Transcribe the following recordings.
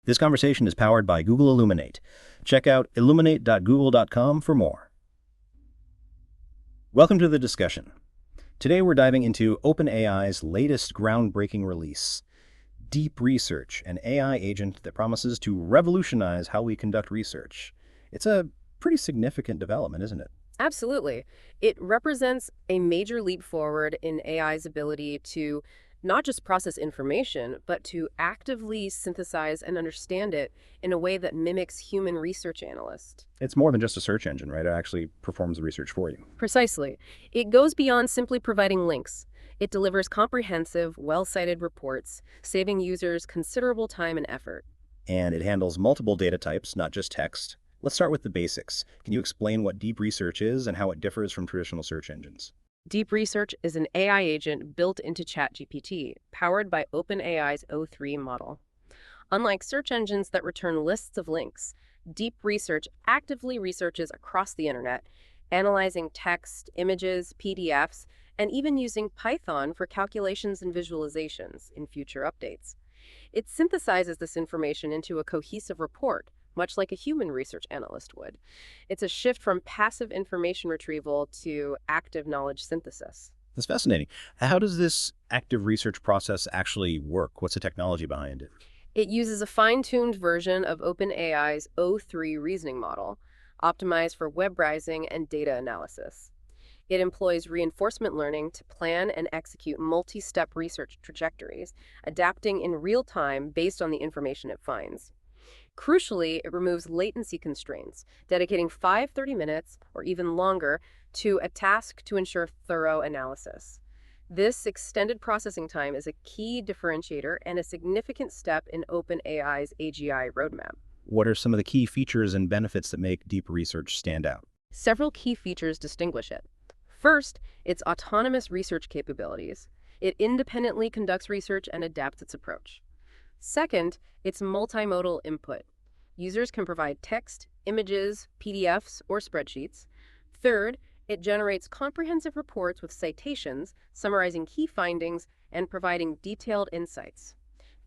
This conversation is powered by Google Illuminate. Check out illuminate.google.com for more. Welcome to the discussion. Today we're diving into OpenAI's latest groundbreaking release, Deep Research, an AI agent that promises to revolutionize how we conduct research. It's a pretty significant development, isn't it? Absolutely. It represents a major leap forward in AI's ability to not just process information, but to actively synthesize and understand it in a way that mimics human research analysts. It's more than just a search engine, right? It actually performs the research for you. Precisely. It goes beyond simply providing links. It delivers comprehensive, well-cited reports, saving users considerable time and effort. And it handles multiple data types, not just text. Let's start with the basics. Can you explain what deep research is and how it differs from traditional search engines? Deep Research is an AI agent built into ChatGPT, powered by OpenAI's O3 model. Unlike search engines that return lists of links, Deep Research actively researches across the internet, analyzing text, images, PDFs, and even using Python for calculations and visualizations in future updates. It synthesizes this information into a cohesive report, much like a human research analyst would. It's a shift from passive information retrieval to active knowledge synthesis. That's fascinating. How does this active research process actually work? What's the technology behind it? It uses a fine-tuned version of OpenAI's O3 reasoning model, optimized for web browsing and data analysis. It employs reinforcement learning to plan and execute multi-step research trajectories, adapting in real time based on the information it finds. Crucially, it removes latency constraints, dedicating 30 minutes or even longer to a task to ensure thorough analysis. This extended processing time is a key differentiator and a significant step in OpenAI's AGI roadmap. What are some of the key features and benefits that make deep research stand out? Several key features distinguish it. First, its autonomous research capabilities. It independently conducts research and adapts its approach. Second, its multimodal input. Users can provide text, images, PDFs, or spreadsheets. Third, it generates comprehensive reports with citations, summarizing key findings, and providing detailed insights.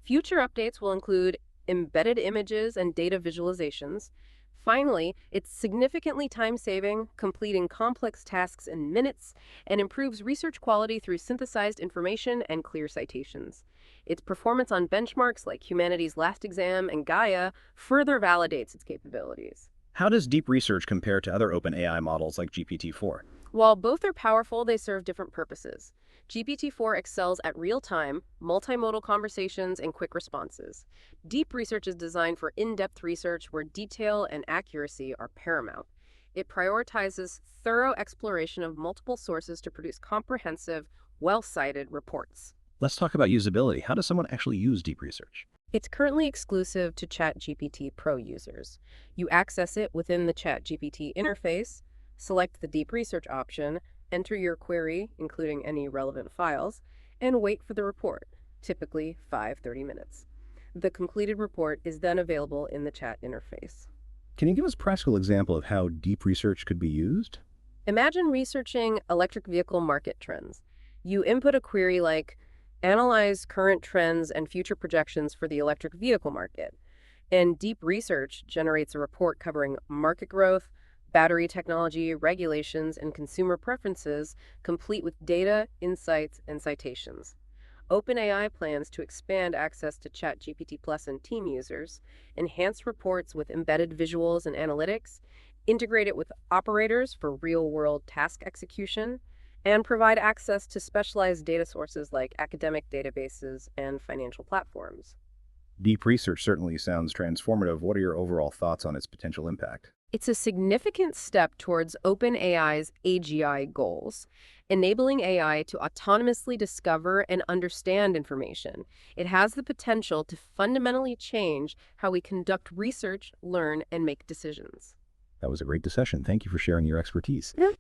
Future updates will include embedded images and data visualizations. Finally, it's significantly time-saving, completing complex tasks in minutes, and improves research quality through synthesized information and clear citations. Its performance on benchmarks like Humanity's Last Exam and Gaia further validates its capabilities. How does deep research compare to other OpenAI models like GPT-4? While both are powerful, they serve different purposes. GPT-4 excels at real-time, multimodal conversations and quick responses. Deep research is designed for in-depth research where detail and accuracy are paramount. It prioritizes thorough exploration of multiple sources to produce comprehensive, well-cited reports. Let's talk about usability. How does someone actually use deep research? It's currently exclusive to ChatGPT Pro users. You access it within the ChatGPT interface, select the Deep Research option, enter your query, including any relevant files, and wait for the report, typically 30 minutes. The completed report is then available in the chat interface. Can you give us a practical example of how deep research could be used? Imagine researching electric vehicle market trends. You input a query like, analyze current trends and future projections for the electric vehicle market. And Deep Research generates a report covering market growth, battery technology, regulations, and consumer preferences, complete with data, insights, and citations. OpenAI plans to expand access to ChatGPT Plus and Team users, enhance reports with embedded visuals and analytics, integrate it with operators for real-world task execution, and provide access to specialized data sources like academic databases and financial platforms. Deep research certainly sounds transformative. What are your overall thoughts on its potential impact? It's a significant step towards OpenAI's AGI goals, enabling AI to autonomously discover and understand information. It has the potential to fundamentally change how we conduct research, learn, and make decisions. That was a great discussion. Thank you for sharing your expertise. Yeah.